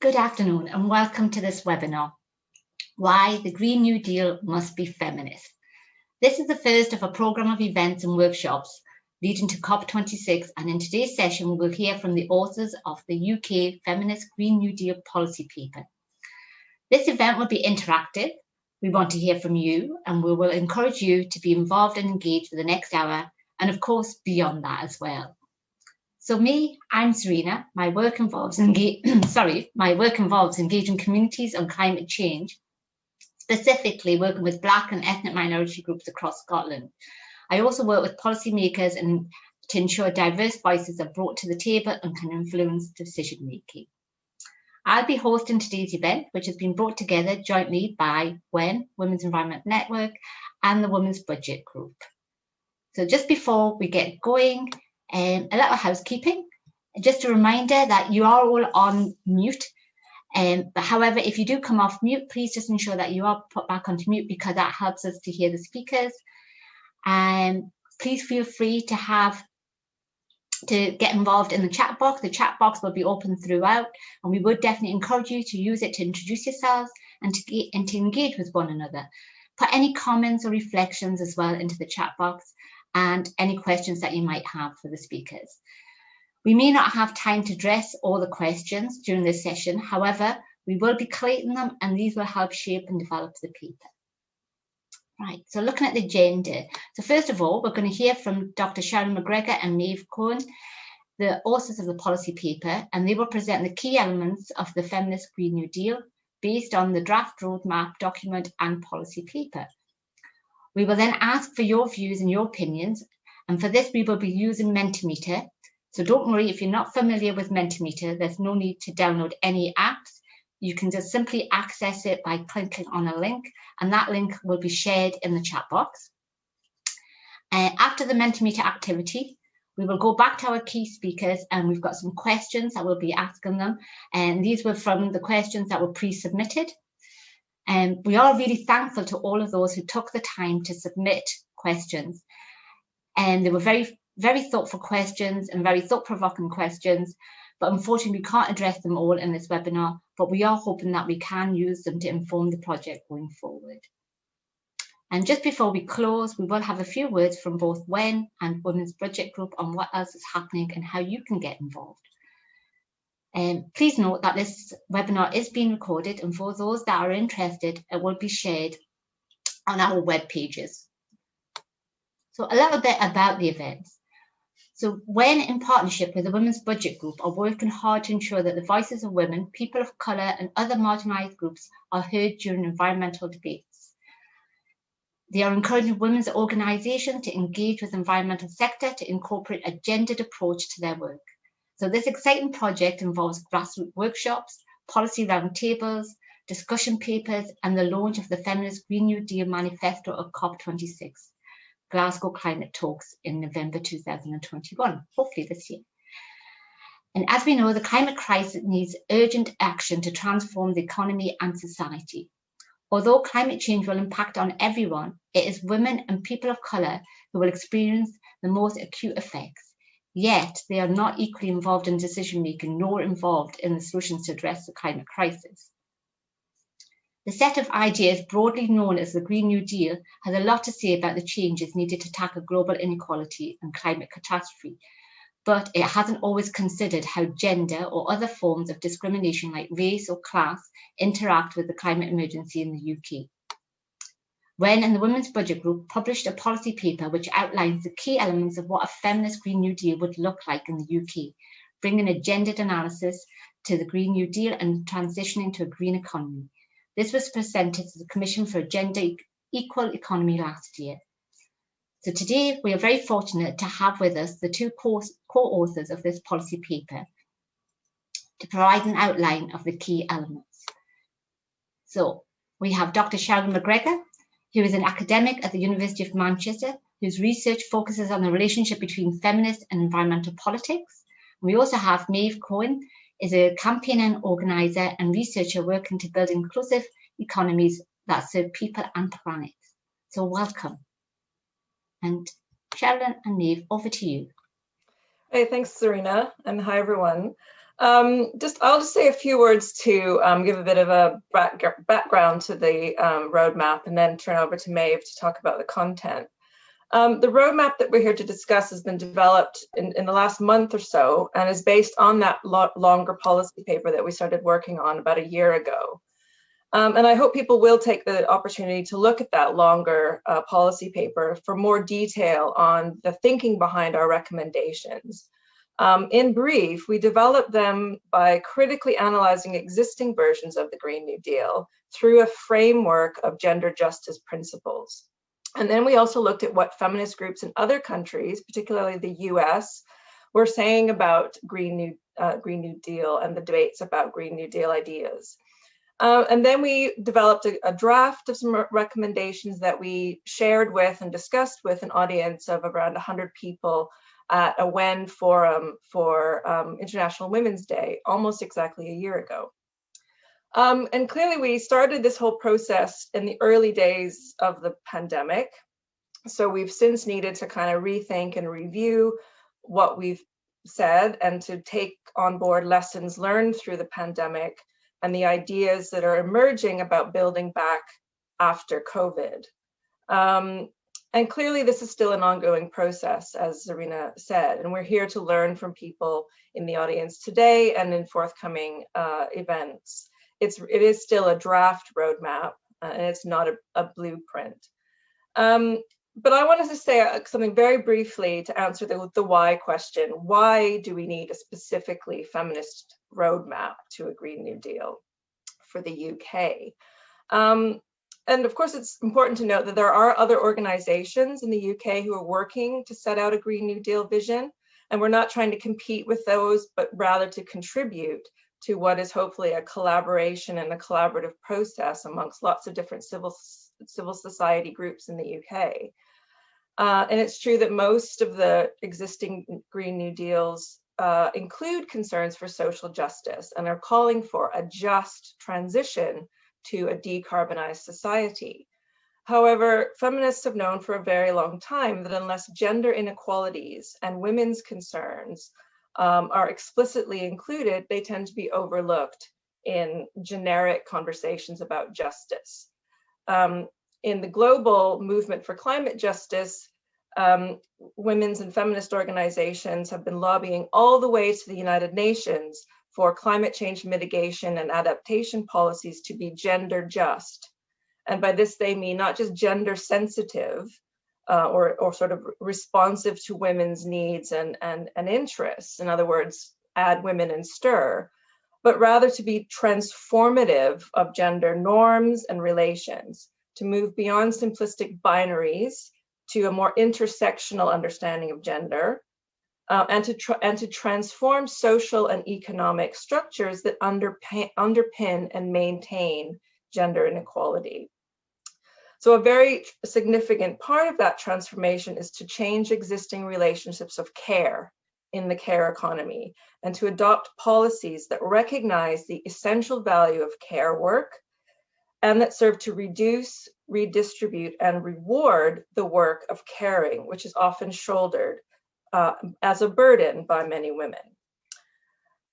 Good afternoon and welcome to this webinar, Why the Green New Deal Must be Feminist. This is the first of a programme of events and workshops leading to COP26, and in today's session we will hear from the authors of the UK Feminist Green New Deal policy paper. This event will be interactive. We want to hear from you and we will encourage you to be involved and engaged for the next hour and of course beyond that as well. So I'm ZARINA. My work involves engaging communities on climate change, specifically working with Black and ethnic minority groups across Scotland. I also work with policymakers to ensure diverse voices are brought to the table and can influence decision making. I'll be hosting today's event, which has been brought together jointly by WEN, Women's Environment Network, and the Women's Budget Group. So just before we get going, a little housekeeping. Just a reminder that you are all on mute. But however, if you do come off mute, please just ensure that you are put back onto mute because that helps us to hear the speakers. Please feel free to get involved in the chat box. The chat box will be open throughout, and we would definitely encourage you to use it to introduce yourselves and to engage with one another. Put any comments or reflections as well into the chat box, and any questions that you might have for the speakers. We may not have time to address all the questions during this session. However, we will be collating them and these will help shape and develop the paper. Right, so looking at the agenda. So first of all, we're going to hear from Dr. SHERILYN MACGREGOR and MAEVE COHEN, the authors of the policy paper, and they will present the key elements of the Feminist Green New Deal based on the draft roadmap document and policy paper. We will then ask for your views and your opinions, and for this we will be using Mentimeter. So don't worry, if you're not familiar with Mentimeter, there's no need to download any apps. You can just simply access it by clicking on a link, and that link will be shared in the chat box. After the Mentimeter activity, we will go back to our key speakers, and we've got some questions that we'll be asking them, and these were from the questions that were pre-submitted. And we are really thankful to all of those who took the time to submit questions. And they were very, very thoughtful questions and very thought-provoking questions, but unfortunately we can't address them all in this webinar, but we are hoping that we can use them to inform the project going forward. And just before we close, we will have a few words from both WEN and Women's Budget Group on what else is happening and how you can get involved. Please note that this webinar is being recorded, and for those that are interested, it will be shared on our web pages. So a little bit about the events. So WEN, in partnership with the Women's Budget Group, are working hard to ensure that the voices of women, people of colour and other marginalised groups are heard during environmental debates. They are encouraging women's organisations to engage with the environmental sector to incorporate a gendered approach to their work. So this exciting project involves grassroots workshops, policy roundtables, discussion papers, and the launch of the Feminist Green New Deal manifesto of COP26, Glasgow Climate Talks in November 2021, hopefully this year. And as we know, the climate crisis needs urgent action to transform the economy and society. Although climate change will impact on everyone, it is women and people of colour who will experience the most acute effects. Yet they are not equally involved in decision-making nor involved in the solutions to address the climate crisis. The set of ideas broadly known as the Green New Deal has a lot to say about the changes needed to tackle global inequality and climate catastrophe, but it hasn't always considered how gender or other forms of discrimination like race or class interact with the climate emergency in the UK. WEN and the Women's Budget Group published a policy paper which outlines the key elements of what a feminist Green New Deal would look like in the UK, bringing a gendered analysis to the Green New Deal and transitioning to a green economy. This was presented to the Commission for a Gender Equal Economy last year. So today we are very fortunate to have with us the two co-authors of this policy paper to provide an outline of the key elements. So we have Dr. SHERILYN MACGREGOR, who is an academic at the University of Manchester, whose research focuses on the relationship between feminist and environmental politics. We also have MAEVE COHEN, is a campaigner, organiser and researcher working to build inclusive economies that serve people and planet. So welcome. And SHERILYN and MAEVE, over to you. Hey, thanks, ZARINA, and hi, everyone. I'll just say a few words to give a bit of a background to the roadmap, and then turn over to Maeve to talk about the content. The roadmap that we're here to discuss has been developed in the last month or so, and is based on that longer policy paper that we started working on about a year ago. And I hope people will take the opportunity to look at that longer policy paper for more detail on the thinking behind our recommendations. In brief, we developed them by critically analyzing existing versions of the Green New Deal through a framework of gender justice principles. And then we also looked at what feminist groups in other countries, particularly the US, were saying about Green New Deal and the debates about Green New Deal ideas. And then we developed a draft of some recommendations that we shared with and discussed with an audience of around 100 people at a WEN forum for International Women's Day, almost exactly a year ago. And clearly we started this whole process in the early days of the pandemic. So we've since needed to kind of rethink and review what we've said and to take on board lessons learned through the pandemic and the ideas that are emerging about building back after COVID. And clearly this is still an ongoing process, as Zarina said, and we're here to learn from people in the audience today and in forthcoming events. It is still a draft roadmap, and it's not a blueprint. But I wanted to say something very briefly to answer the why question. Why do we need a specifically feminist roadmap to a Green New Deal for the UK? And of course, it's important to note that there are other organizations in the UK who are working to set out a Green New Deal vision. And we're not trying to compete with those, but rather to contribute to what is hopefully a collaboration and a collaborative process amongst lots of different civil society groups in the UK. And it's true that most of the existing Green New Deals include concerns for social justice and are calling for a just transition to a decarbonized society. However, feminists have known for a very long time that unless gender inequalities and women's concerns are explicitly included, they tend to be overlooked in generic conversations about justice. In the global movement for climate justice, women's and feminist organizations have been lobbying all the way to the United Nations for climate change mitigation and adaptation policies to be gender just. And by this, they mean not just gender sensitive or sort of responsive to women's needs and interests. In other words, add women and stir, but rather to be transformative of gender norms and relations, to move beyond simplistic binaries to a more intersectional understanding of gender, and to transform social and economic structures that underpin and maintain gender inequality. So a very significant part of that transformation is to change existing relationships of care in the care economy and to adopt policies that recognize the essential value of care work and that serve to reduce, redistribute, and reward the work of caring, which is often shouldered as a burden by many women.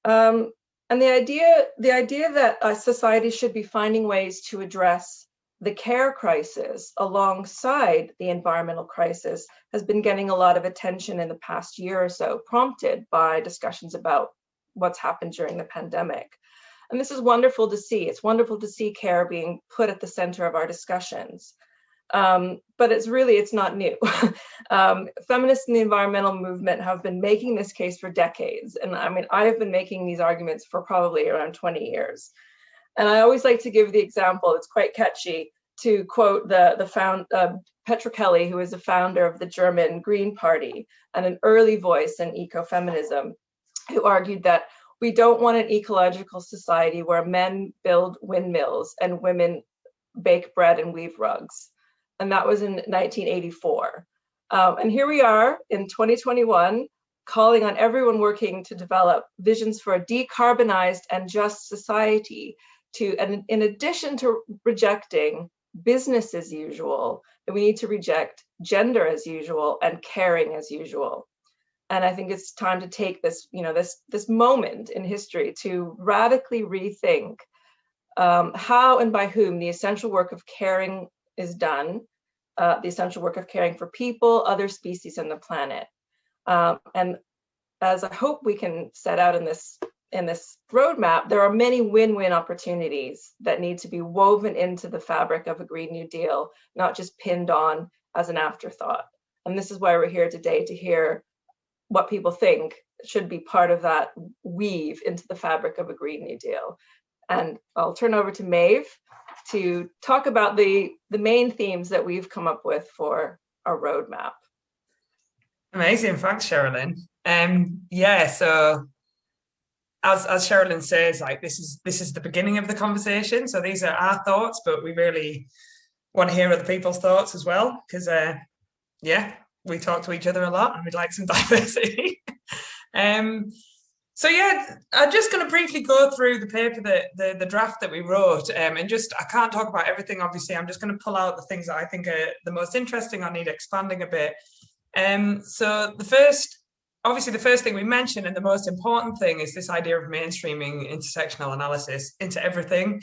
And the idea that society should be finding ways to address the care crisis alongside the environmental crisis has been getting a lot of attention in the past year or so, prompted by discussions about what's happened during the pandemic. And this is wonderful to see. It's wonderful to see care being put at the center of our discussions. But it's not new. Feminists in the environmental movement have been making this case for decades. And I mean, I have been making these arguments for probably around 20 years. And I always like to give the example, it's quite catchy, to quote Petra Kelly, who is the founder of the German Green Party and an early voice in ecofeminism, who argued that we don't want an ecological society where men build windmills and women bake bread and weave rugs. And that was in 1984. And here we are in 2021, calling on everyone working to develop visions for a decarbonized and just society and in addition to rejecting business as usual, we need to reject gender as usual and caring as usual. And I think it's time to take this, this moment in history to radically rethink how and by whom the essential work of caring is done, the essential work of caring for people, other species, and the planet. And as I hope we can set out in this roadmap, there are many win-win opportunities that need to be woven into the fabric of a Green New Deal, not just pinned on as an afterthought. And this is why we're here today, to hear what people think should be part of that weave into the fabric of a Green New Deal. And I'll turn over to Maeve to talk about the main themes that we've come up with for our roadmap. Amazing, thanks, SHERILYN. Yeah, so as SHERILYN says, like this is the beginning of the conversation. So these are our thoughts, but we really want to hear other people's thoughts as well, because yeah, we talk to each other a lot and we'd like some diversity. So yeah, I'm just going to briefly go through the paper, the draft that we wrote, and I can't talk about everything, obviously. I'm just going to pull out the things that I think are the most interesting or need expanding a bit. So the first thing we mentioned, and the most important thing, is this idea of mainstreaming intersectional analysis into everything.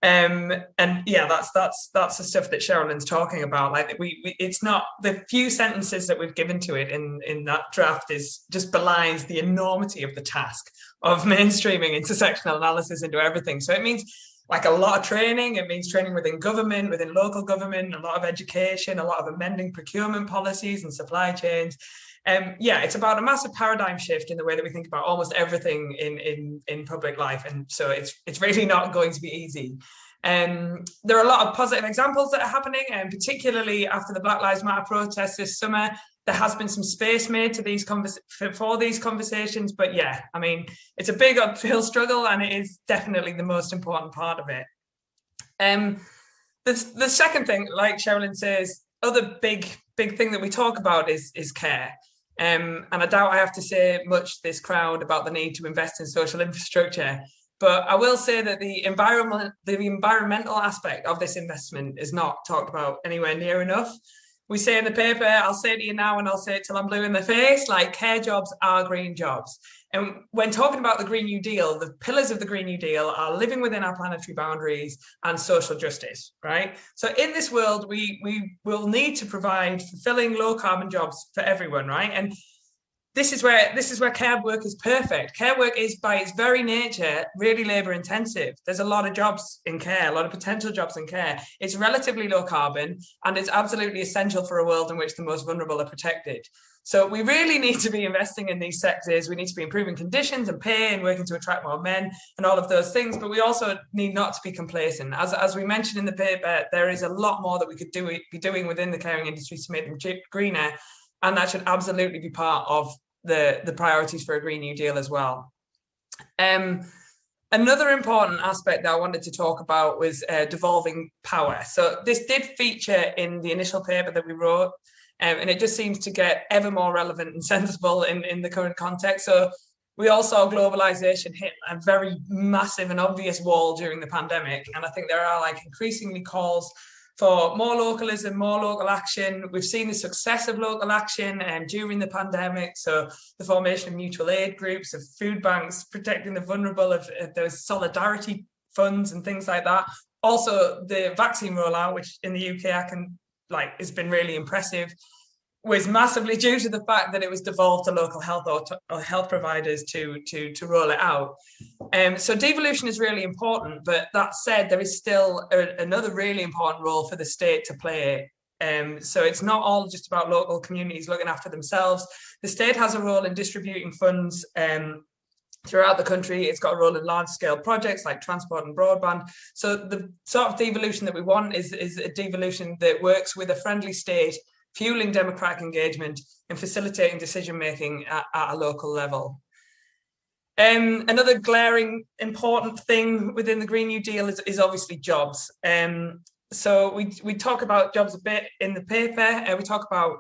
And yeah, that's the stuff that SHERILYN's talking about. Like it's not, the few sentences that we've given to it in that draft is just belies the enormity of the task of mainstreaming intersectional analysis into everything. So it means like a lot of training. It means training within government, within local government, a lot of education, a lot of amending procurement policies and supply chains. Yeah, it's about a massive paradigm shift in the way that we think about almost everything in public life, and so it's really not going to be easy. There are a lot of positive examples that are happening, and particularly after the Black Lives Matter protests this summer, there has been some space made to for these conversations. But yeah, I mean, it's a big uphill struggle, and it is definitely the most important part of it. The second thing, like SHERILYN says, other big thing that we talk about is care. And I doubt I have to say much to this crowd about the need to invest in social infrastructure, but I will say that the environmental aspect of this investment is not talked about anywhere near enough. We say in the paper, I'll say it to you now and I'll say it till I'm blue in the face, like care jobs are green jobs. And when talking about the Green New Deal, the pillars of the Green New Deal are living within our planetary boundaries and social justice, right? So in this world, we will need to provide fulfilling low carbon jobs for everyone, right? And this is where care work is perfect. Care work is, by its very nature, really labour intensive. There's a lot of jobs in care, a lot of potential jobs in care. It's relatively low carbon, and it's absolutely essential for a world in which the most vulnerable are protected. So we really need to be investing in these sectors. We need to be improving conditions and pay and working to attract more men and all of those things. But we also need not to be complacent. As we mentioned in the paper, there is a lot more that we could be doing within the caring industry to make them greener. And that should absolutely be part of the priorities for a Green New Deal as well. Another important aspect that I wanted to talk about was devolving power. So this did feature in the initial paper that we wrote, and it just seems to get ever more relevant and sensible in the current context. So we all saw globalization hit a very massive and obvious wall during the pandemic. And I think there are like increasingly calls for more localism, more local action. We've seen the success of local action during the pandemic. So the formation of mutual aid groups, of food banks, protecting the vulnerable, of those solidarity funds and things like that. Also the vaccine rollout, which in the UK has been really impressive, was massively due to the fact that it was devolved to local health or health providers to roll it out. So devolution is really important, but that said, there is still another really important role for the state to play. So it's not all just about local communities looking after themselves. The state has a role in distributing funds throughout the country. It's got a role in large-scale projects like transport and broadband. So the sort of devolution that we want is a devolution that works with a friendly state, fueling democratic engagement and facilitating decision-making at a local level. Another glaring important thing within the Green New Deal is obviously jobs. So we talk about jobs a bit in the paper. We talk about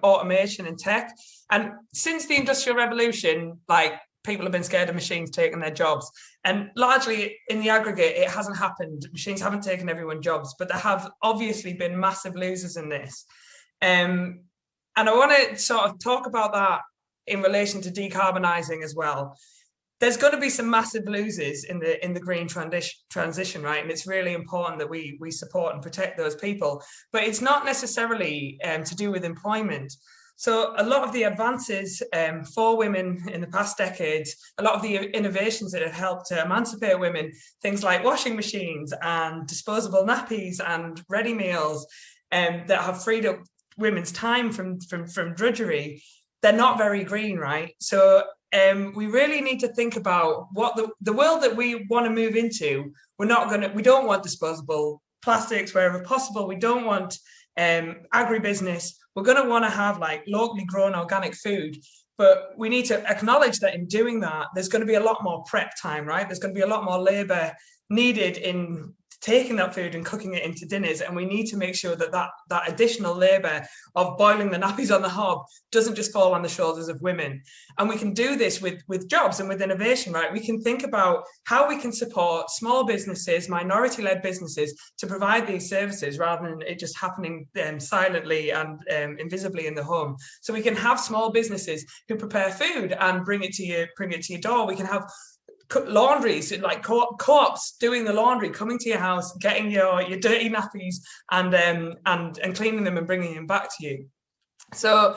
automation and tech. And since the Industrial Revolution, people have been scared of machines taking their jobs. And largely in the aggregate, it hasn't happened. Machines haven't taken everyone's jobs, but there have obviously been massive losers in this. And I want to sort of talk about that in relation to decarbonising as well. There's going to be some massive losers in the green transition, right? And it's really important that we support and protect those people. But it's not necessarily to do with employment. So a lot of the advances for women in the past decades, a lot of the innovations that have helped to emancipate women, things like washing machines and disposable nappies and ready meals, that have freed up women's time from drudgery, they're not very green, right? So we really need to think about what the world that we want to move into. We don't want disposable plastics wherever possible. We don't want agribusiness. We're going to want to have like locally grown organic food, but we need to acknowledge that in doing that, there's going to be a lot more prep time, right? There's going to be a lot more labor needed in taking that food and cooking it into dinners, and we need to make sure that that additional labor of boiling the nappies on the hob doesn't just fall on the shoulders of women. And we can do this with jobs and with innovation, right? We can think about how we can support small businesses, minority-led businesses, to provide these services rather than it just happening silently and invisibly in the home. So we can have small businesses who prepare food and bring it to your door. We can have laundries, like co-ops doing the laundry, coming to your house, getting your dirty nappies and cleaning them and bringing them back to you. So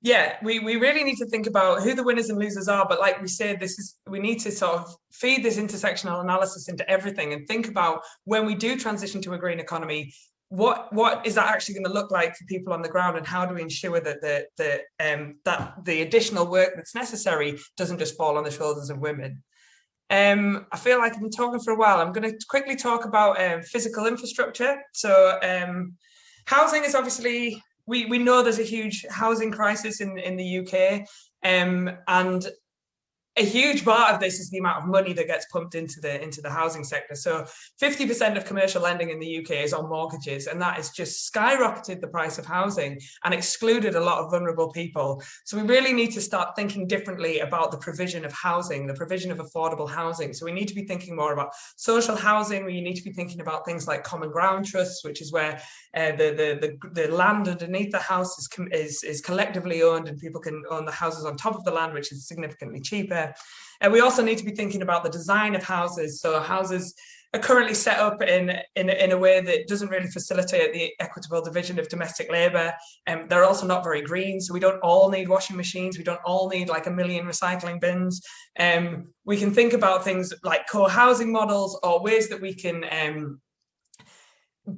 yeah, we really need to think about who the winners and losers are. But like we said, we need to sort of feed this intersectional analysis into everything and think about when we do transition to a green economy, what is that actually going to look like for people on the ground, and how do we ensure that the additional work that's necessary doesn't just fall on the shoulders of women. I feel like I've been talking for a while. I'm going to quickly talk about physical infrastructure. So housing is obviously, we know there's a huge housing crisis in the UK, and a huge part of this is the amount of money that gets pumped into the housing sector. So 50% of commercial lending in the UK is on mortgages, and that has just skyrocketed the price of housing and excluded a lot of vulnerable people. So we really need to start thinking differently about the provision of housing, the provision of affordable housing. So we need to be thinking more about social housing. We need to be thinking about things like common ground trusts, which is where the land underneath the house is collectively owned, and people can own the houses on top of the land, which is significantly cheaper. And we also need to be thinking about the design of houses. So houses are currently set up in a way that doesn't really facilitate the equitable division of domestic labour. They're also not very green. So we don't all need washing machines. We don't all need like 1 million recycling bins. We can think about things like co-housing models, or ways that we can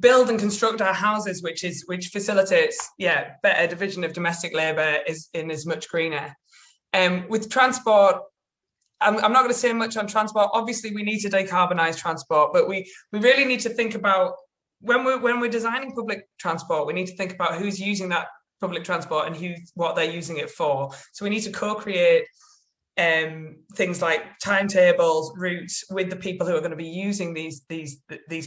build and construct our houses, which facilitates better division of domestic labour is much greener. With transport, I'm not going to say much on transport. Obviously, we need to decarbonise transport, but we really need to think about when we're designing public transport, we need to think about who's using that public transport and what they're using it for. So we need to co-create things like timetables, routes with the people who are going to be using these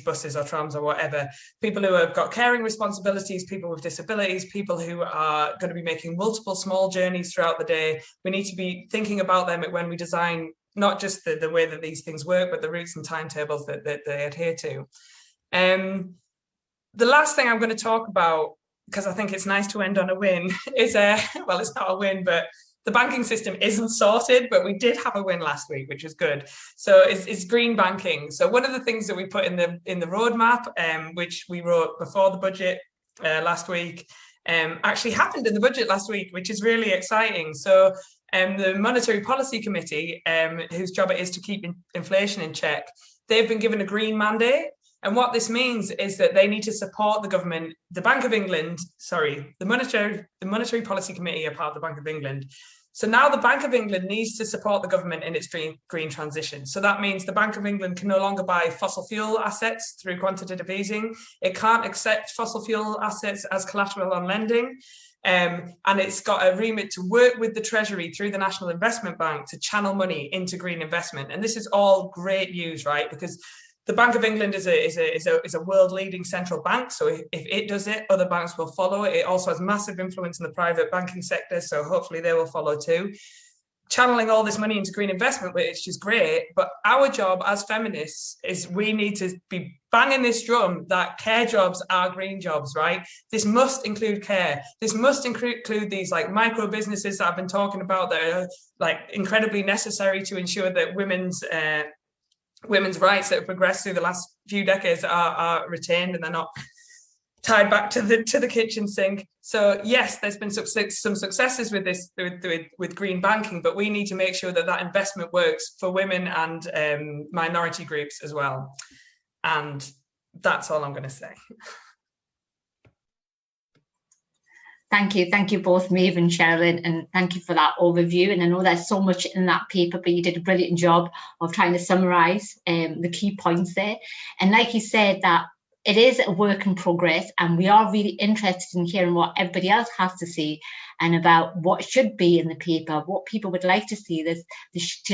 buses or trams or whatever, people who have got caring responsibilities, people with disabilities, people who are going to be making multiple small journeys throughout the day. We need to be thinking about them when we design not just the way that these things work, but the routes and timetables that they adhere to. The last thing I'm going to talk about, because I think it's nice to end on a win, is well, it's not a win, but the banking system isn't sorted, but we did have a win last week, which was good. So it's green banking. So one of the things that we put in the roadmap, which we wrote before the budget last week, actually happened in the budget last week, which is really exciting. So the Monetary Policy Committee, whose job it is to keep inflation in check, they've been given a green mandate. And what this means is that they need to support the government, the Bank of England, the Monetary Policy Committee are part of the Bank of England. So now the Bank of England needs to support the government in its green transition. So that means the Bank of England can no longer buy fossil fuel assets through quantitative easing. It can't accept fossil fuel assets as collateral on lending. And it's got a remit to work with the Treasury through the National Investment Bank to channel money into green investment. And this is all great news, right? Because the Bank of England is a world-leading central bank, so if it does it, other banks will follow it. It also has massive influence in the private banking sector, so hopefully they will follow too. channeling all this money into green investment, which is great, but our job as feminists is we need to be banging this drum that care jobs are green jobs, right? This must include care. This must include these like micro businesses that I've been talking about that are like incredibly necessary to ensure that women's rights that have progressed through the last few decades are retained and they're not tied back to the kitchen sink. So yes, there's been some successes with this with green banking, but we need to make sure that that investment works for women and minority groups as well. And that's all I'm going to say. Thank you both, Maeve and SHERILYN, and thank you for that overview. And I know there's so much in that paper, but you did a brilliant job of trying to summarise the key points there. And like you said, that it is a work in progress, and we are really interested in hearing what everybody else has to say and about what should be in the paper, what people would like to see,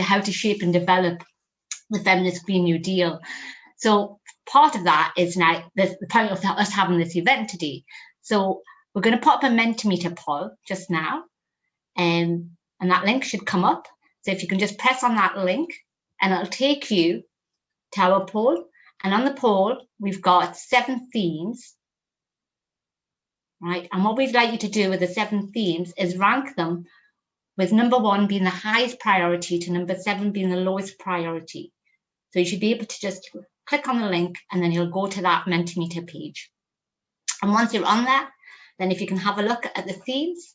how to shape and develop the Feminist Green New Deal. So part of that is now the point of us having this event today. So we're going to pop a Mentimeter poll just now, and that link should come up. So if you can just press on that link, and it'll take you to our poll. And on the poll, we've got 7 themes, right? And what we'd like you to do with the 7 themes is rank them, with number 1 being the highest priority to number 7 being the lowest priority. So you should be able to just click on the link, and then you'll go to that Mentimeter page. And once you're on there, then if you can have a look at the themes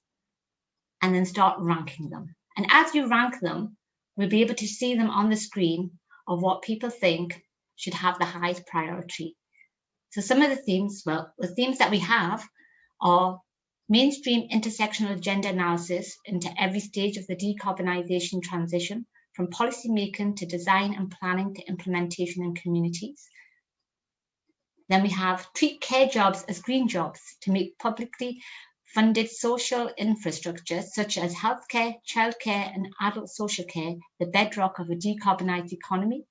and then start ranking them. And as you rank them, we'll be able to see them on the screen of what people think should have the highest priority. So some of the themes, well, the themes that we have are mainstream intersectional gender analysis into every stage of the decarbonisation transition, from policy making to design and planning to implementation in communities. Then we have treat care jobs as green jobs to make publicly funded social infrastructure such as healthcare, childcare and adult social care the bedrock of a decarbonised economy.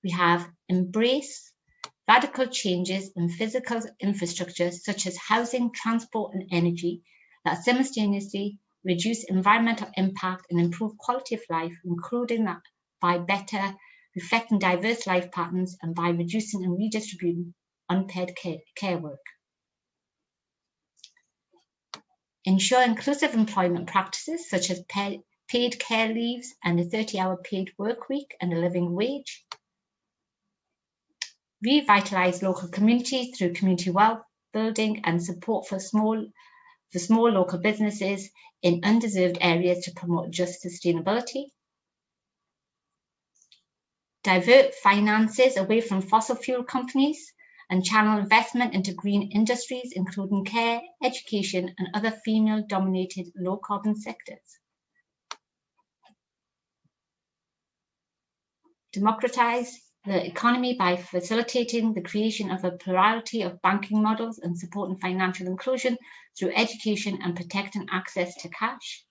We have embrace radical changes in physical infrastructure such as housing, transport and energy that simultaneously reduce environmental impact and improve quality of life, including that by better reflecting diverse life patterns and by reducing and redistributing unpaid care work. Ensure inclusive employment practices such as paid care leaves and a 30-hour paid work week and a living wage. Revitalise local communities through community wealth building and support for small local businesses in undeserved areas to promote just sustainability. Divert finances away from fossil fuel companies and channel investment into green industries, including care, education, and other female-dominated low-carbon sectors. Democratise the economy by facilitating the creation of a plurality of banking models and supporting financial inclusion through education and protecting access to cash.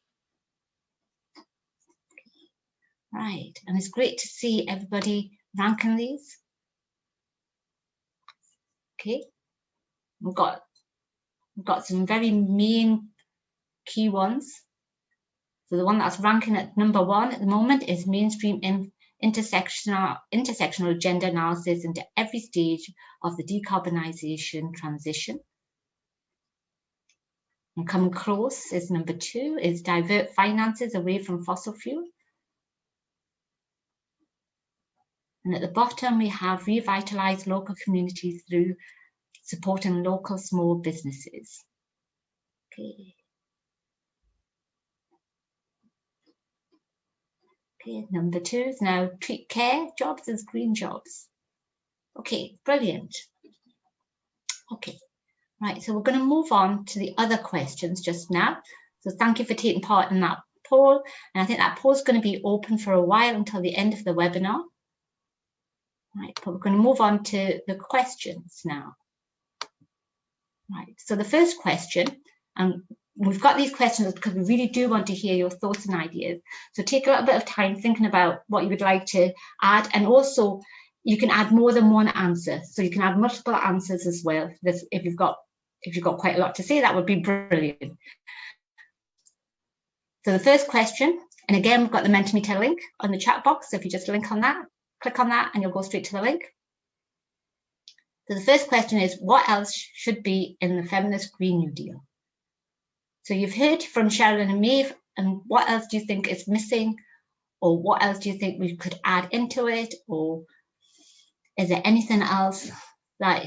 Right, and it's great to see everybody ranking these. Okay, we've got some very main key ones. So the one that's ranking at number 1 at the moment is mainstream intersectional gender analysis into every stage of the decarbonisation transition. And coming close is number 2 is divert finances away from fossil fuel. And at the bottom, we have revitalise local communities through supporting local small businesses. Okay. Okay, number 2 is now treat care jobs as green jobs. Okay, brilliant. Okay, right, so we're going to move on to the other questions just now. So thank you for taking part in that poll. And I think that poll is going to be open for a while until the end of the webinar. Right, but we're going to move on to the questions now. Right, so the first question, and we've got these questions because we really do want to hear your thoughts and ideas. So take a little bit of time thinking about what you would like to add, and also you can add more than one answer. So you can add multiple answers as well. If you've got quite a lot to say, that would be brilliant. So the first question, and again, we've got the Mentimeter link on the chat box. So if you just click on that, and you'll go straight to the link. So the first question is, what else should be in the Feminist Green New Deal? So you've heard from SHERILYN and MAEVE, and what else do you think is missing? Or what else do you think we could add into it? Or is there anything else that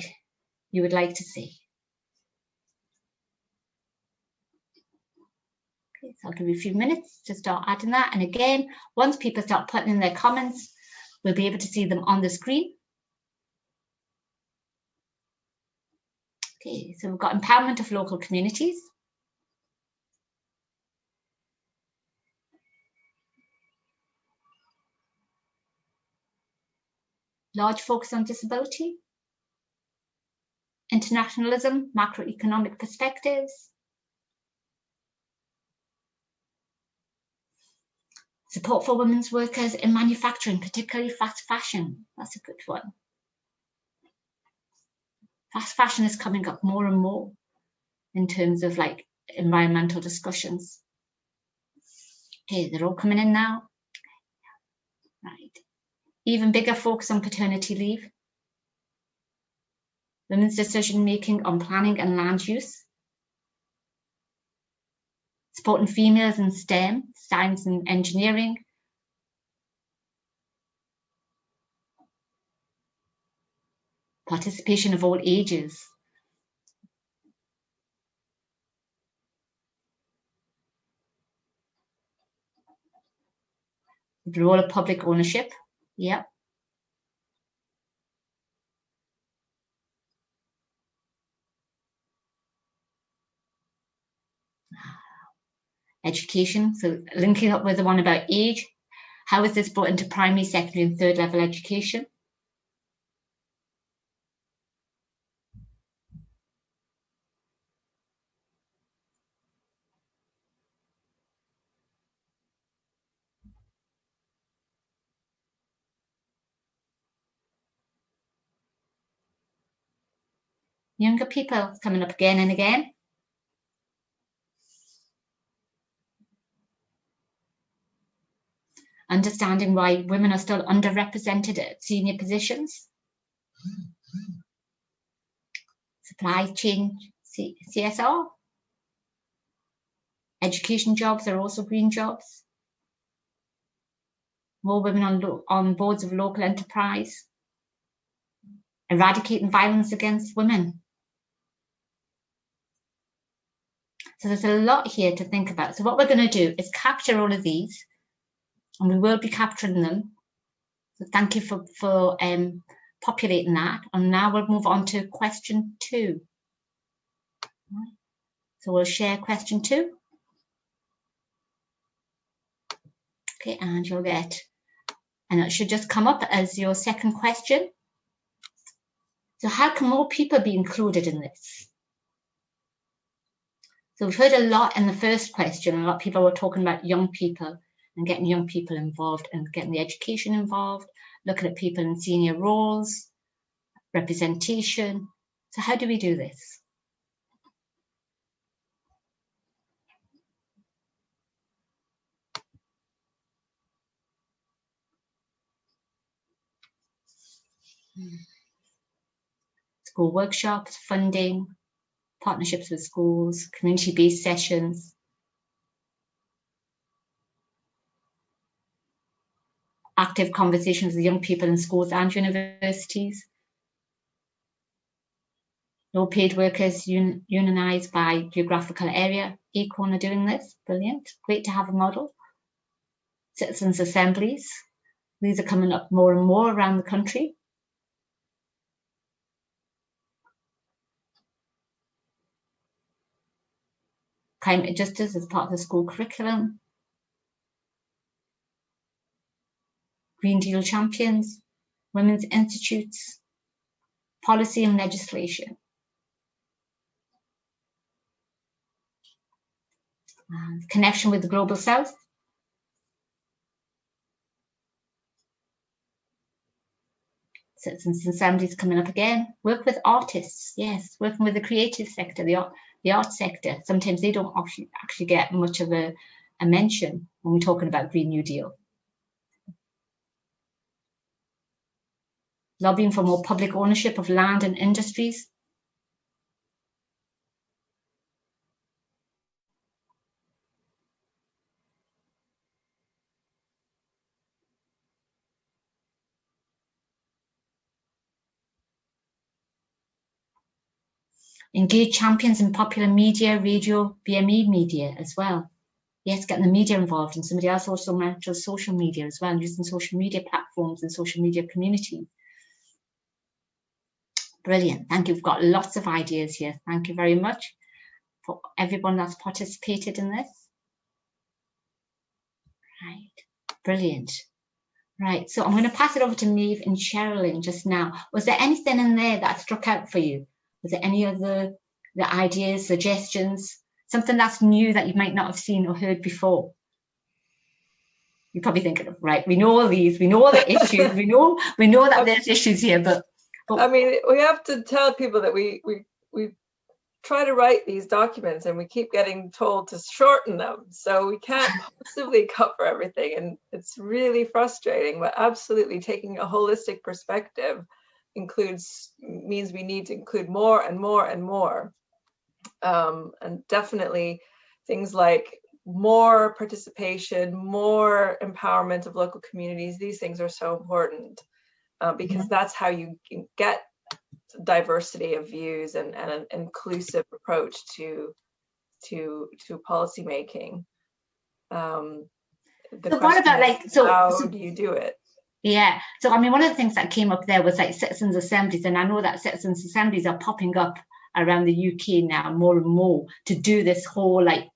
you would like to see? Okay, so I'll give you a few minutes to start adding that. And again, once people start putting in their comments, we'll be able to see them on the screen. Okay, so we've got empowerment of local communities. Large focus on disability. Internationalism, macroeconomic perspectives. Support for women's workers in manufacturing, particularly fast fashion. That's a good one. Fast fashion is coming up more and more in terms of like environmental discussions. Okay, they're all coming in now. Right. Even bigger focus on paternity leave. Women's decision-making on planning and land use. Supporting females in STEM, science and engineering. Participation of all ages. The role of public ownership. Yep. Education, so linking up with the one about age. How is this brought into primary, secondary and third level education? Younger people coming up again and again. Understanding why women are still underrepresented at senior positions. Supply chain CSR. Education jobs are also green jobs. More women on boards of local enterprise. Eradicating violence against women. So there's a lot here to think about. So what we're going to do is capture all of these, and we will be capturing them. So thank you for populating that. And now we'll move on to question 2. So we'll share question 2. Okay, and you'll get, and it should just come up as your second question. So how can more people be included in this? So we've heard a lot in the first question. A lot of people were talking about young people and getting young people involved and getting the education involved, looking at people in senior roles, representation. So how do we do this? School workshops, funding, partnerships with schools, community-based sessions. Active conversations with young people in schools and universities. Low paid workers unionised by geographical area. Acorn are doing this, brilliant, great to have a model. Citizens' assemblies, these are coming up more and more around the country. Climate justice as part of the school curriculum. Green Deal champions, women's institutes, policy and legislation. Connection with the Global South. Citizens' assemblies coming up again. Work with artists, yes, working with the creative sector, the art sector. Sometimes they don't actually get much of a a mention when we're talking about Green New Deal. Lobbying for more public ownership of land and industries. Engage champions in popular media, radio, BME media as well. Yes, getting the media involved, and somebody else also mentioned social media as well, using social media platforms and social media community. Brilliant. Thank you. We've got lots of ideas here. Thank you very much for everyone that's participated in this. Right. Brilliant. Right. So I'm going to pass it over to Maeve and SHERILYN just now. Was there anything in there that struck out for you? Was there any other the ideas, suggestions, something that's new that you might not have seen or heard before? You're probably thinking, right, we know all these, we know all the issues, we know that there's issues here, but I mean, we have to tell people that we try to write these documents and we keep getting told to shorten them, so we can't possibly cover everything, and it's really frustrating. But absolutely, taking a holistic perspective means we need to include more and more and more, and definitely things like more participation, more empowerment of local communities. These things are so important because that's how you get diversity of views and an inclusive approach to policy making. The so what about, like, how do you do it? Yeah, so I mean, one of the things that came up there was like citizens' assemblies, and I know that citizens' assemblies are popping up around the UK now more and more to do this whole, like,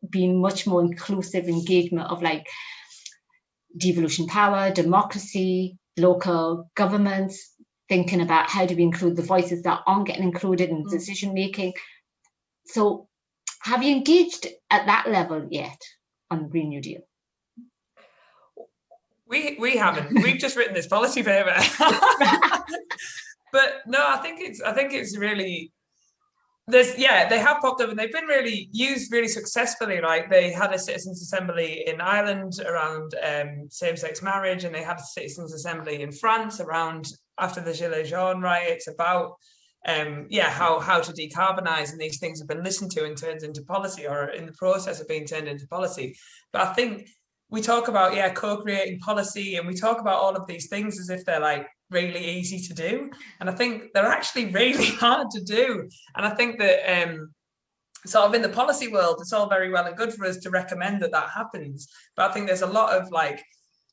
being much more inclusive engagement of like devolution power, democracy, local governments, thinking about how do we include the voices that aren't getting included in decision making. So have you engaged at that level yet on the Green New Deal? We haven't. We've just written this policy paper. But no, I think it's really, they have popped up and they've been really used really successfully. Like, they had a citizens' assembly in Ireland around same-sex marriage, and they had a citizens' assembly in France around after the Gilets jaunes riots about how to decarbonize, and these things have been listened to and turned into policy, or in the process of being turned into policy. But I think we talk about co-creating policy, and we talk about all of these things as if they're like really easy to do, and I think they're actually really hard to do. And I think that sort of in the policy world, it's all very well and good for us to recommend that happens, but I think there's a lot of like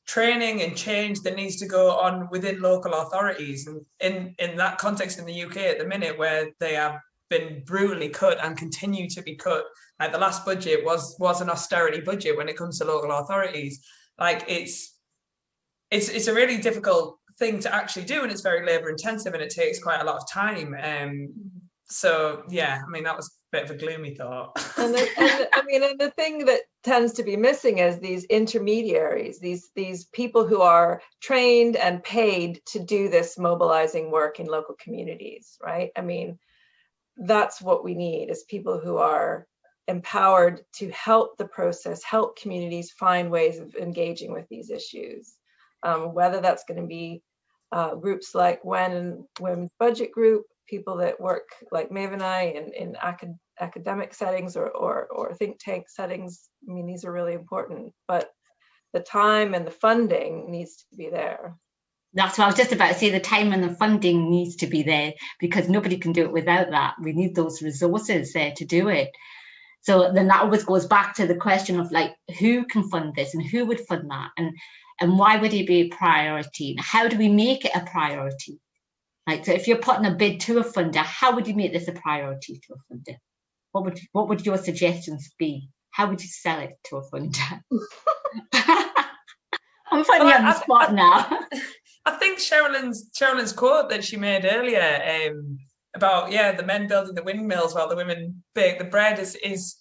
training and change that needs to go on within local authorities, and in that context in the UK at the minute, where they have been brutally cut and continue to be cut. Like, the last budget was an austerity budget when it comes to local authorities. Like, it's a really difficult thing to actually do, and it's very labor intensive, and it takes quite a lot of time. So yeah, I mean, that was a bit of a gloomy thought. And the thing that tends to be missing is these intermediaries, these people who are trained and paid to do this mobilizing work in local communities, right? I mean, that's what we need, is people who are empowered to help the process, help communities find ways of engaging with these issues. Whether that's going to be groups like WEN and Women's Budget Group, people that work like Maeve and I in academic settings or think tank settings. I mean, these are really important, but the time and the funding needs to be there. That's what I was just about to say. The time and the funding needs to be there, because nobody can do it without that. We need those resources there to do it. So then that always goes back to the question of, like, who can fund this and who would fund that, and why would it be a priority? And how do we make it a priority? Like, so if you're putting a bid to a funder, how would you make this a priority to a funder? What would your suggestions be? How would you sell it to a funder? I'm putting you on the spot now. I think SHERILYN's quote that she made earlier about the men building the windmills while the women bake the bread is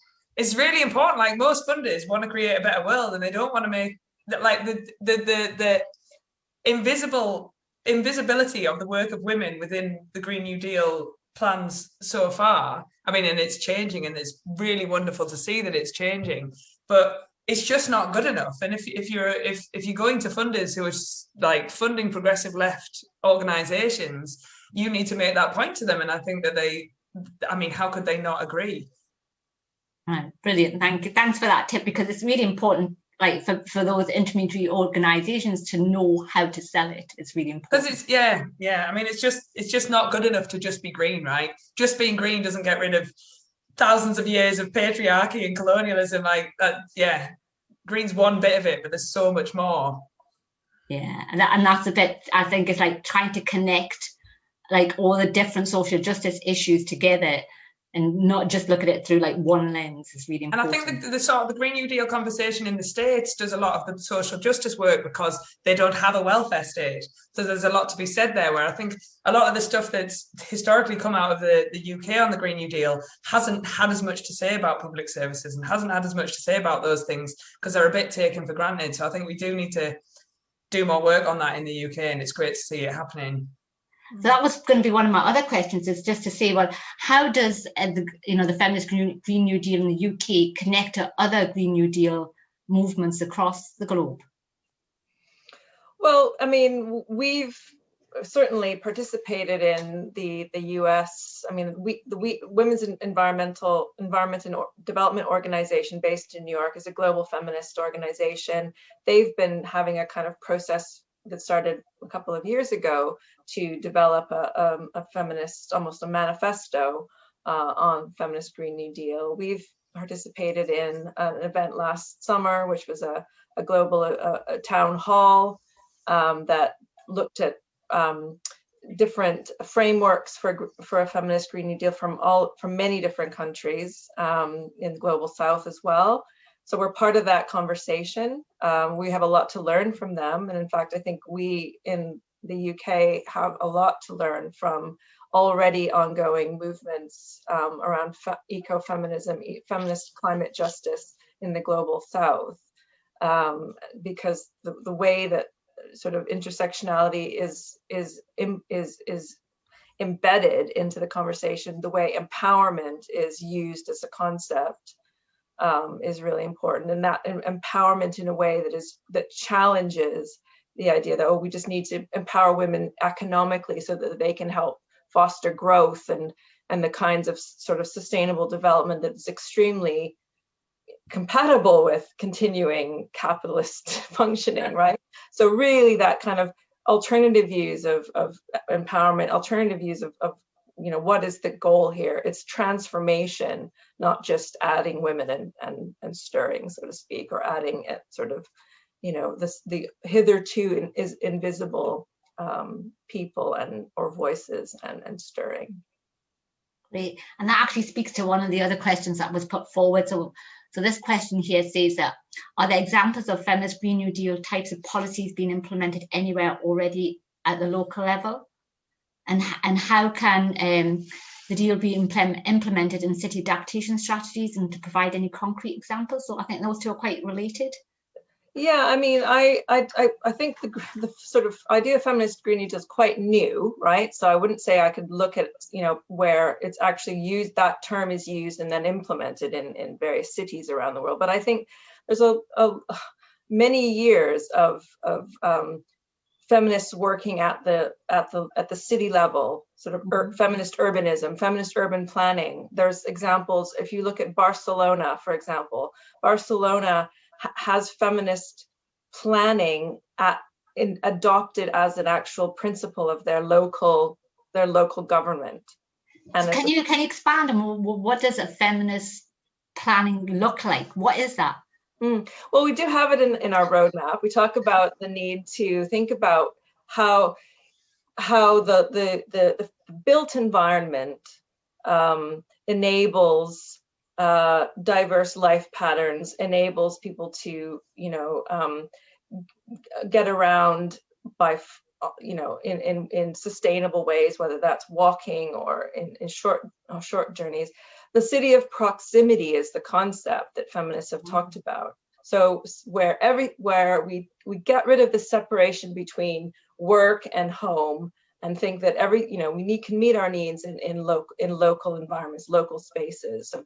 really important. Like, most funders want to create a better world, and they don't want to make like the invisibility of the work of women within the Green New Deal plans so far. I mean, and it's changing, and it's really wonderful to see that it's changing. But it's just not good enough. And if you're going to funders who are like funding progressive left organizations, you need to make that point to them. And I think that how could they not agree? Right, brilliant, thank you. Thanks for that tip, because it's really important, like for those intermediary organizations to know how to sell it. It's really important. Because it's just not good enough to just be green, right? Just being green doesn't get rid of thousands of years of patriarchy and colonialism. Like that, green's one bit of it, but there's so much more. Yeah, and that's a bit, I think, it's like trying to connect like all the different social justice issues together and not just look at it through like one lens is really important. And I think the sort of the Green New Deal conversation in the States does a lot of the social justice work because they don't have a welfare state. So there's a lot to be said there, where I think a lot of the stuff that's historically come out of the UK on the Green New Deal hasn't had as much to say about public services and hasn't had as much to say about those things because they're a bit taken for granted. So I think we do need to do more work on that in the UK, and it's great to see it happening. So that was going to be one of my other questions, is just to say, well, how does the Feminist Green New Deal in the UK connect to other Green New Deal movements across the globe? Well, I mean, we've certainly participated in the US. I mean, the Women's Environment and Development Organization based in New York is a global feminist organization. They've been having a kind of process that started a couple of years ago to develop a feminist, almost a manifesto on feminist Green New Deal. We've participated in an event last summer, which was a global town hall that looked at different frameworks for a feminist Green New Deal from many different countries in the global South as well. So we're part of that conversation. We have a lot to learn from them. And in fact, I think we in the UK have a lot to learn from already ongoing movements around ecofeminism, feminist climate justice in the global South, because the way that sort of intersectionality is embedded into the conversation, the way empowerment is used as a concept is really important, and that empowerment in a way that challenges the idea that, oh, we just need to empower women economically so that they can help foster growth and the kinds of sort of sustainable development that's extremement compatible with continuing capitalist functioning, right? So really that kind of alternative views of empowerment, alternative views of what is the goal here? It's transformation, not just adding women and stirring, so to speak, or adding sort of, the hitherto is invisible people or voices and stirring. Great, and that actually speaks to one of the other questions that was put forward. So this question here says that, are there examples of feminist Green New Deal types of policies being implemented anywhere already at the local level? And how can the deal be implemented in city adaptation strategies, and to provide any concrete examples? So I think those two are quite related. Yeah, I mean, I think the sort of idea of feminist Green New Deal is quite new, right? So I wouldn't say I could look at, where it's actually used, that term is used and then implemented in various cities around the world. But I think there's a many years of feminists working at the city level, sort of feminist urbanism, feminist urban planning. There's examples, if you look at Barcelona, for example, Barcelona has feminist planning adopted as an actual principle of their local government. And can you expand on what does a feminist planning look like? What is that? Well, we do have it in our roadmap. We talk about the need to think about how the built environment enables diverse life patterns, enables people to get around by in sustainable ways, whether that's walking or in short journeys. The city of proximity is the concept that feminists have talked about. So where we get rid of the separation between work and home and think that we can meet our needs in local environments, local spaces. So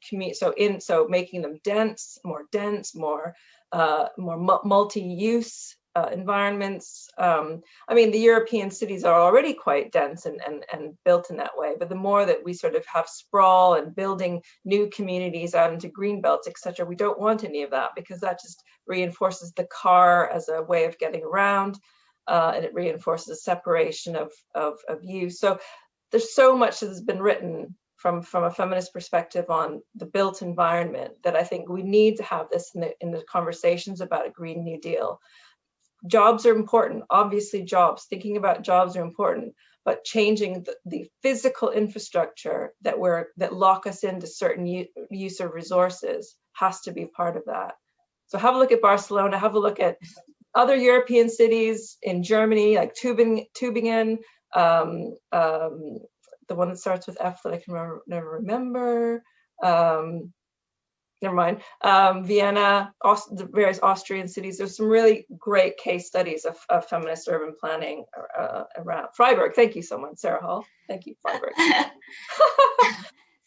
making them dense, more multi-use environments. I mean, the European cities are already quite dense and built in that way, but the more that we sort of have sprawl and building new communities out into green belts, etc., we don't want any of that, because that just reinforces the car as a way of getting around, and it reinforces separation of use. So there's so much that has been written from a feminist perspective on the built environment, that I think we need to have this in the conversations about a Green New Deal. Jobs are important, obviously thinking about jobs are important, but changing the physical infrastructure that lock us into certain use of resources has to be part of that. So have a look at Barcelona, have a look at other European cities in Germany, like Tübingen, the one that starts with F that I can never remember. Never mind. Vienna, the various Austrian cities. There's some really great case studies of feminist urban planning around. Freiburg, thank you so much, Sarah Hall. Thank you, Freiburg.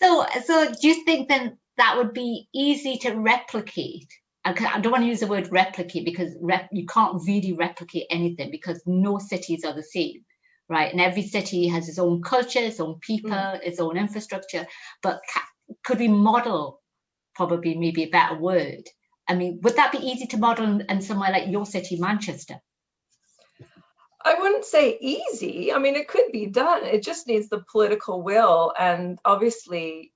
So do you think then that would be easy to replicate? I don't want to use the word replicate, because you can't really replicate anything, because no cities are the same, right? And every city has its own culture, its own people, its own infrastructure. But could we model? Probably maybe a better word. I mean, would that be easy to model in somewhere like your city, Manchester? I wouldn't say easy. I mean, it could be done. It just needs the political will, and obviously,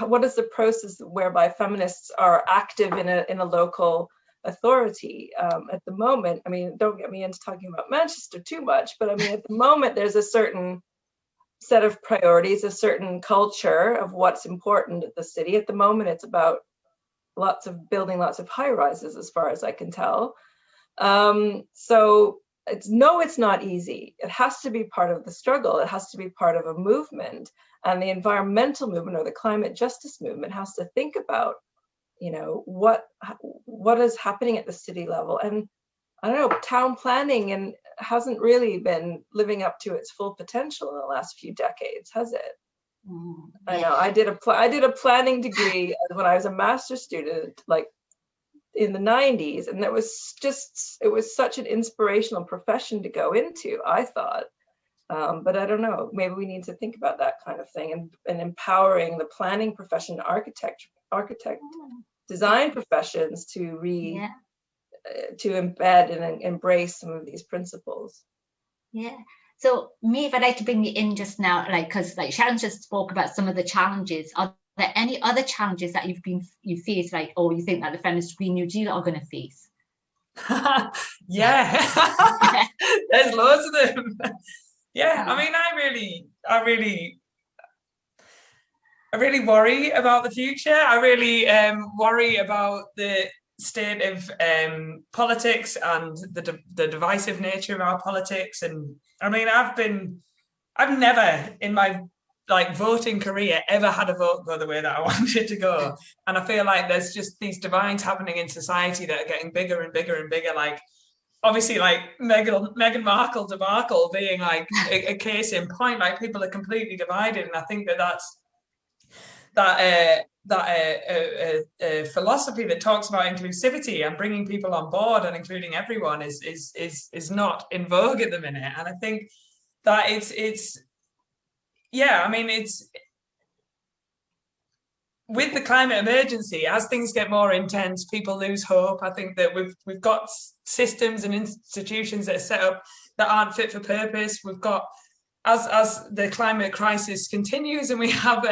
what is the process whereby feminists are active in a local authority at the moment? I mean, don't get me into talking about Manchester too much, but I mean, at the moment, there's a certain set of priorities, a certain culture of what's important at the city. At the moment, it's about building lots of high rises, as far as I can tell. So it's not easy. It has to be part of the struggle. It has to be part of a movement, and the environmental movement or the climate justice movement has to think about, what is happening at the city level. And I don't know, town planning hasn't really been living up to its full potential in the last few decades, has it? I know. I did a planning degree when I was a master's student, like in the 90s, and it was such an inspirational profession to go into, I thought. But I don't know, maybe we need to think about that kind of thing, and empowering the planning profession, architect, design professions to embed and embrace some of these principles. Yeah. So Maeve, I'd like to bring you in just now, because Sharon just spoke about some of the challenges. Are there any other challenges that you faced, or you think that the Feminist Green New Deal are going to face? Yeah, there's loads of them. Yeah, I mean, I really worry about the future. I really worry about the state of politics and the divisive nature of our politics. And I mean, I've never in my voting career ever had a vote go the way that I wanted to go, and I feel like there's just these divides happening in society that are getting bigger and bigger and bigger. Obviously, Meghan Markle debacle being a case in point. People are completely divided, and I think that philosophy that talks about inclusivity and bringing people on board and including everyone is not in vogue at the minute. And I think that it's with the climate emergency, as things get more intense, people lose hope. I think that we've got systems and institutions that are set up that aren't fit for purpose. We've got, as the climate crisis continues and we have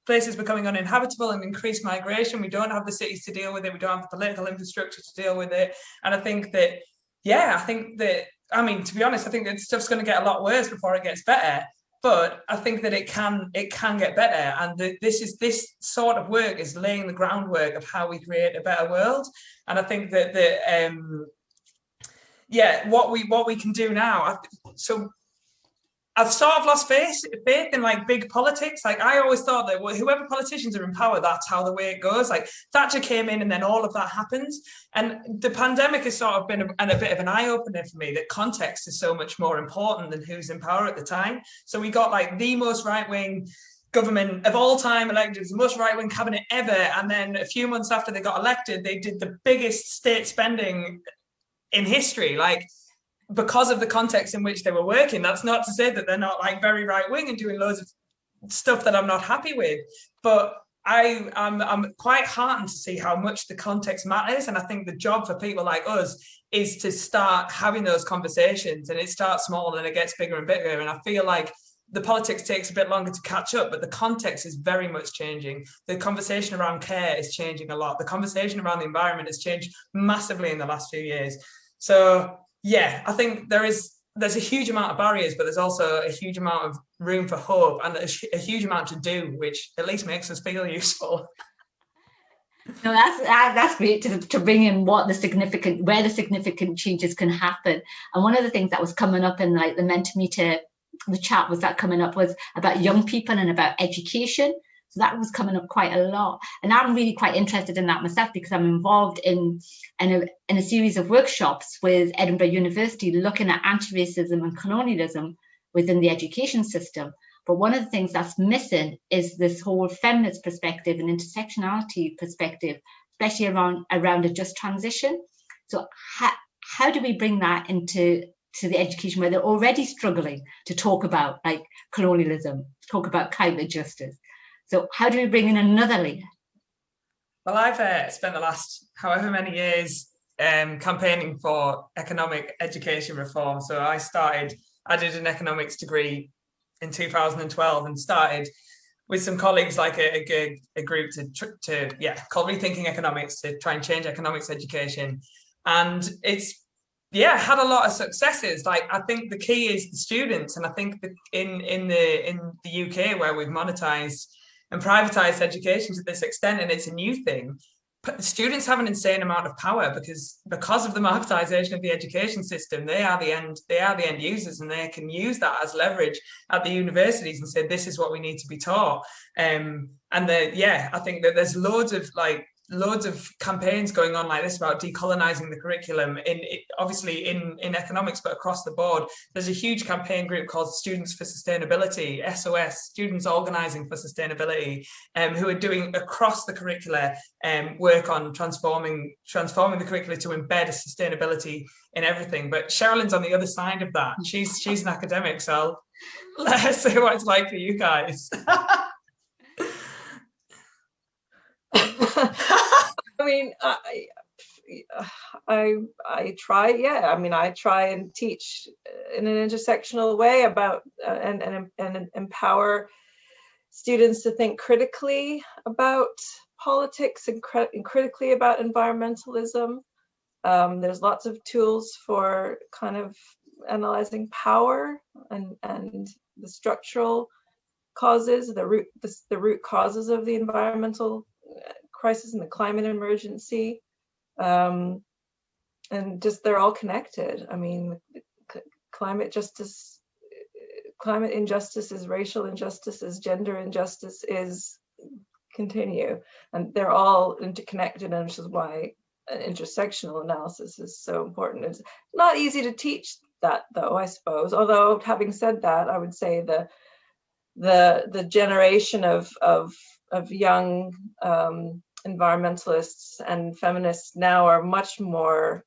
places becoming uninhabitable and increased migration, we don't have the cities to deal with it. We don't have the political infrastructure to deal with it. And I think that, to be honest, I think that stuff's going to get a lot worse before it gets better. But I think that it can get better, and this sort of work is laying the groundwork of how we create a better world. And I think that what we can do now. So I've sort of lost faith in like big politics. Like I always thought that whoever politicians are in power, that's how the way it goes. Like Thatcher came in and then all of that happens. And the pandemic has sort of been a bit of an eye-opener for me that context is so much more important than who's in power at the time. So we got like the most right-wing government of all time elected, the most right-wing cabinet ever. And then a few months after they got elected, they did the biggest state spending in history. Like, because of the context in which they were working. That's not to say that they're not like very right-wing and doing loads of stuff that I'm not happy with, but I'm quite heartened to see how much the context matters. And I think the job for people like us is to start having those conversations, and it starts small and it gets bigger and bigger. And I feel like the politics takes a bit longer to catch up, but the context is very much changing. The conversation around care is changing a lot. The conversation around the environment has changed massively in the last few years. So yeah, I think there's a huge amount of barriers, but there's also a huge amount of room for hope and a huge amount to do, which at least makes us feel useful. No, that's great to bring in where the significant changes can happen. And one of the things that was coming up in like the Mentimeter, the chat was about young people and about education. So that was coming up quite a lot. And I'm really quite interested in that myself, because I'm involved in a series of workshops with Edinburgh University looking at anti-racism and colonialism within the education system. But one of the things that's missing is this whole feminist perspective and intersectionality perspective, especially around a just transition. So how do we bring that into the education where they're already struggling to talk about like colonialism, talk about climate justice? So how do we bring in another layer? Well, I've spent the last however many years campaigning for economic education reform. So I did an economics degree in 2012 and started with some colleagues like a group called Rethinking Economics, to try and change economics education. And it's had a lot of successes. Like I think the key is the students, and I think that in the UK where we've monetized and privatized education to this extent, and it's a new thing, students have an insane amount of power because of the marketization of the education system. They are the end users, and they can use that as leverage at the universities and say, this is what we need to be taught. I think that there's loads of campaigns going on like this about decolonizing the curriculum obviously in economics, but across the board. There's a huge campaign group called Students for Sustainability, SOS, Students Organizing for Sustainability, who are doing across the curricula work on transforming the curricula to embed a sustainability in everything. But SHERILYN's on the other side of that. She's an academic, so let her say what it's like for you guys. I mean, I try. Yeah, I mean, I try and teach in an intersectional way about and empower students to think critically about politics and critically about environmentalism. There's lots of tools for kind of analyzing power and the structural causes, the root causes of the environmental crisis and the climate emergency, and just they're all connected. I mean, climate injustices, racial injustices, gender injustices continue, and they're all interconnected, and which is why intersectional analysis is so important. It's not easy to teach that, though, I suppose. Although, having said that, I would say the generation of young environmentalists and feminists now are much more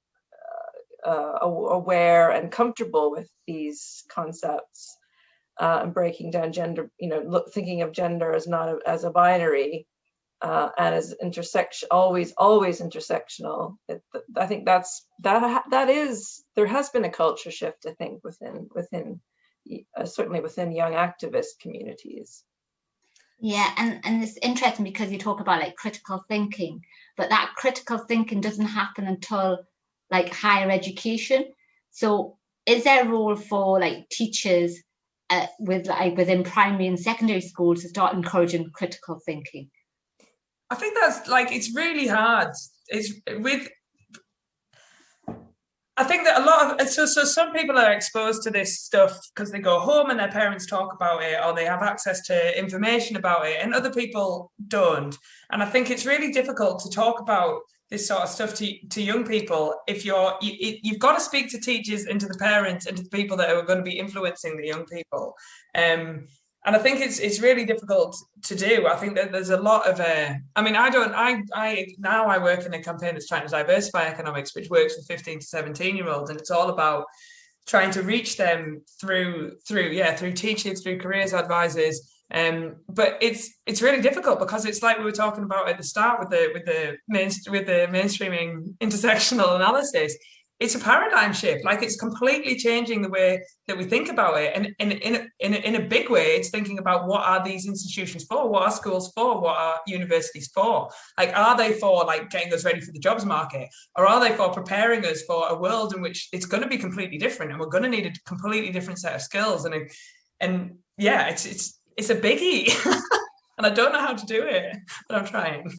aware and comfortable with these concepts and breaking down gender, thinking of gender as not as a binary and as always intersectional. I think that is, there has been a culture shift, I think, within certainly within young activist communities. Yeah, and it's interesting because you talk about like critical thinking, but that critical thinking doesn't happen until like higher education. So is there a role for like teachers within primary and secondary schools to start encouraging critical thinking? I think that's like, it's really hard. I I think that a lot of, so some people are exposed to this stuff because they go home and their parents talk about it, or they have access to information about it, and other people don't. And I think it's really difficult to talk about this sort of stuff to young people if you've got to speak to teachers and to the parents and to the people that are going to be influencing the young people. And I think it's really difficult to do. I think that there's a lot of I mean, I work in a campaign that's trying to diversify economics, which works with 15 to 17-year-olds, and it's all about trying to reach them through teachers, through careers advisors. But it's really difficult because it's like we were talking about at the start with the mainstreaming intersectional analysis. It's a paradigm shift. Like, it's completely changing the way that we think about it. And in a big way, it's thinking about, what are these institutions for? What are schools for? What are universities for? Like, are they for like getting us ready for the jobs market? Or are they for preparing us for a world in which it's going to be completely different and we're going to need a completely different set of skills? And yeah, it's a biggie. And I don't know how to do it, but I'm trying.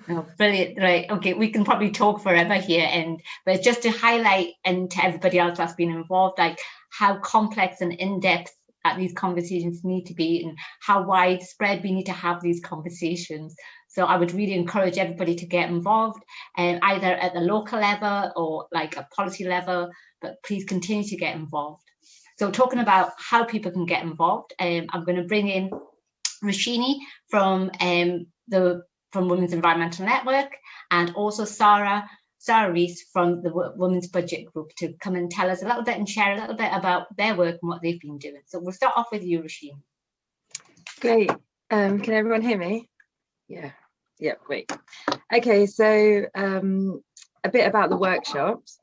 Oh, brilliant. Right. Okay. We can probably talk forever here, but just to highlight, and to everybody else that's been involved, like how complex and in-depth these conversations need to be, and how widespread we need to have these conversations. So I would really encourage everybody to get involved, either at the local level or like a policy level, but please continue to get involved. So talking about how people can get involved, I'm going to bring in Roshini from Women's Environmental Network, and also Sarah Rees from the Women's Budget Group, to come and tell us a little bit and share a little bit about their work and what they've been doing. So we'll start off with you, Roshini. Great. Can everyone hear me? Yeah, great. Okay, so a bit about the workshops.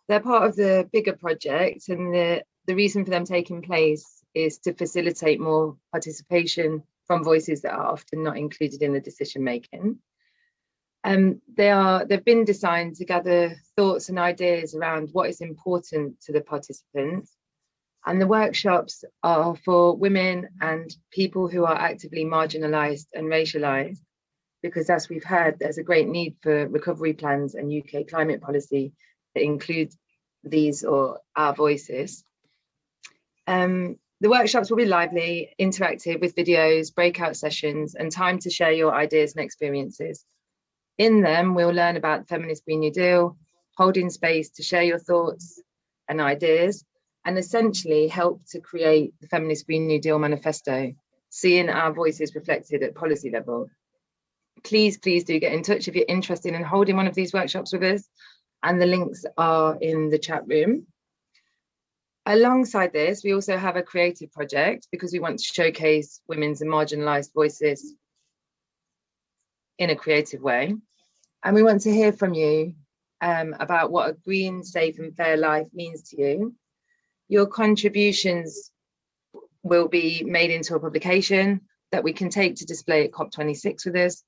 They're part of the bigger project, and the reason for them taking place is to facilitate more participation from voices that are often not included in the decision making. They've been designed to gather thoughts and ideas around what is important to the participants. And the workshops are for women and people who are actively marginalised and racialised, because as we've heard, there's a great need for recovery plans and UK climate policy that include these or our voices. The workshops will be lively, interactive, with videos, breakout sessions, and time to share your ideas and experiences. In them, we'll learn about the Feminist Green New Deal, holding space to share your thoughts and ideas, and essentially help to create the Feminist Green New Deal manifesto, seeing our voices reflected at policy level. Please do get in touch if you're interested in holding one of these workshops with us, and the links are in the chat room. Alongside this, we also have a creative project, because we want to showcase women's and marginalised voices in a creative way. And we want to hear from you about what a green, safe and fair life means to you. Your contributions will be made into a publication that we can take to display at COP26 with us.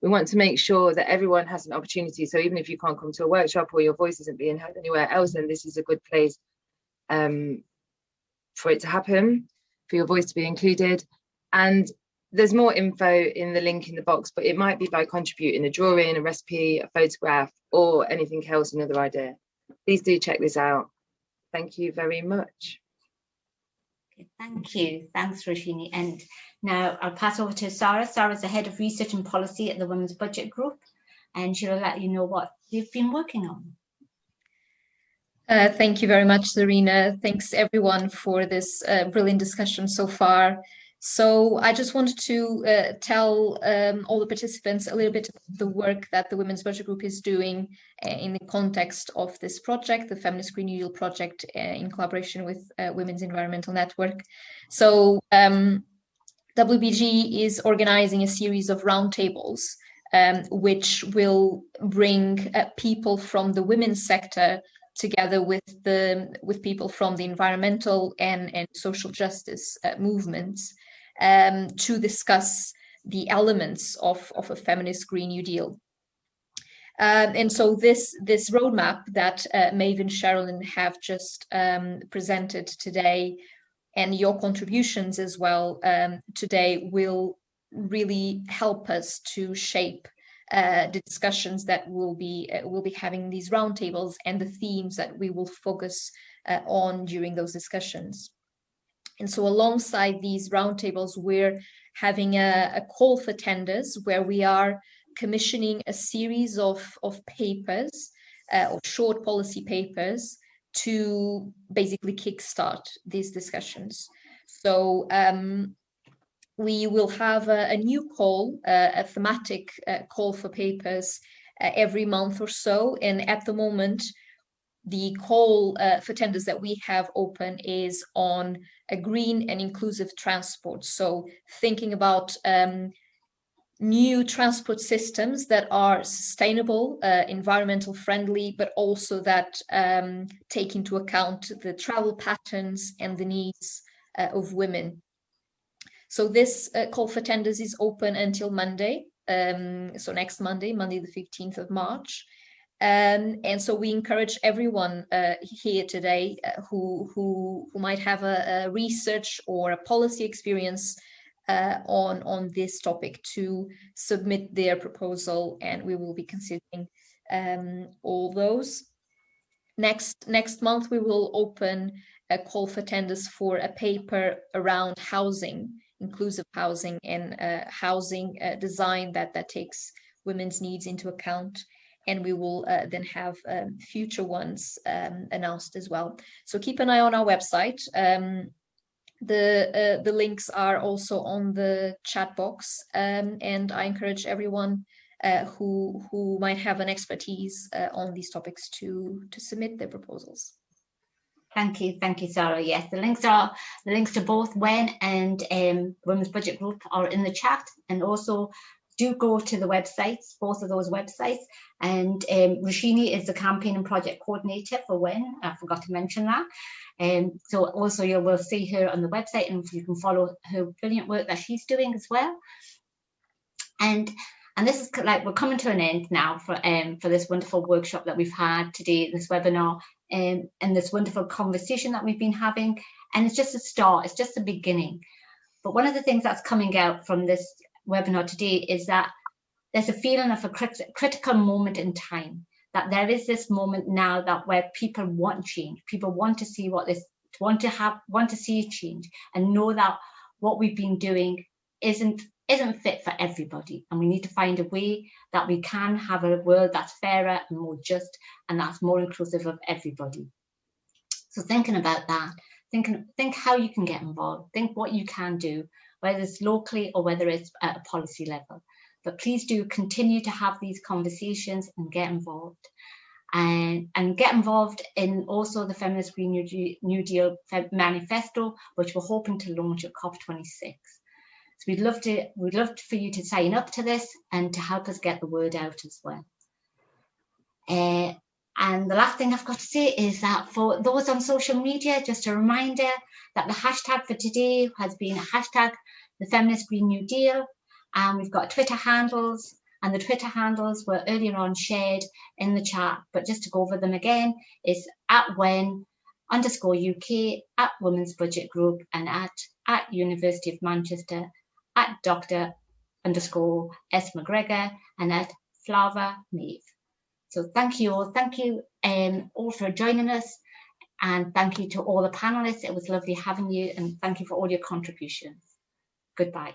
We want to make sure that everyone has an opportunity. So even if you can't come to a workshop or your voice isn't being heard anywhere else, then this is a good place for it to happen, for your voice to be included. And there's more info in the link in the box, but it might be by contributing a drawing, a recipe, a photograph, or anything else, another idea. Please do check this out. Thank you very much. Okay, thank you. Thanks, Roshini. And now I'll pass over to Sarah. Sarah's the Head of Research and Policy at the Women's Budget Group, and she'll let you know what they've been working on. Thank you very much, Zarina. Thanks everyone for this brilliant discussion so far. So I just wanted to tell all the participants a little bit about the work that the Women's Budget Group is doing in the context of this project, the Feminist Green New Deal project, in collaboration with Women's Environmental Network. So WBG is organizing a series of roundtables which will bring people from the women's sector together with people from the environmental and social justice movements to discuss the elements of a feminist Green New Deal. And so this roadmap that MAEVE and SHERILYN have just presented today, and your contributions as well today, will really help us to shape the discussions that we'll be having these roundtables and the themes that we will focus on during those discussions. And so alongside these roundtables, we're having a call for tenders where we are commissioning a series of papers, or short policy papers, to basically kickstart these discussions. So we will have a new call, a thematic call for papers every month or so. And at the moment, the call for tenders that we have open is on a green and inclusive transport. So thinking about new transport systems that are sustainable, environmental friendly, but also that take into account the travel patterns and the needs of women. So this call for tenders is open until Monday, so next Monday, the 15th of March. And so we encourage everyone here today who might have a research or a policy experience on this topic to submit their proposal, and we will be considering all those. Next month, we will open a call for tenders for a paper around housing, inclusive housing, and housing design that takes women's needs into account. And we will then have future ones announced as well. So keep an eye on our website. The links are also on the chat box, and I encourage everyone who might have an expertise on these topics to submit their proposals. Thank you, Sarah. Yes, the links to both WEN and Women's Budget Group are in the chat, and also do go to the websites, both of those websites. And Roshini is the campaign and project coordinator for WEN. I forgot to mention that. So also you will see her on the website, and you can follow her brilliant work that she's doing as well. And this is like, we're coming to an end now for this wonderful workshop that we've had today, this webinar, and this wonderful conversation that we've been having. And it's just a start, it's just the beginning. But one of the things that's coming out from this webinar today is that there's a feeling of a critical moment in time, that there is this moment now that where people want change, people want to see want to see change, and know that what we've been doing isn't fit for everybody, and we need to find a way that we can have a world that's fairer and more just, and that's more inclusive of everybody. So thinking about that, think how you can get involved, think what you can do, whether it's locally or whether it's at a policy level. But please do continue to have these conversations and get involved. And get involved in also the Feminist Green New Deal manifesto, which we're hoping to launch at COP26. So we'd love for you to sign up to this and to help us get the word out as well. And the last thing I've got to say is that for those on social media, just a reminder that the hashtag for today has been hashtag the Feminist Green New Deal. And we've got Twitter handles, and the Twitter handles were earlier on shared in the chat, but just to go over them again, is @WEN_UK, @Women's Budget Group, and at University of Manchester, @Dr_S McGregor, and @Flava MAEVE. So thank you all. Thank you all for joining us. And thank you to all the panelists. It was lovely having you. And thank you for all your contributions. Goodbye.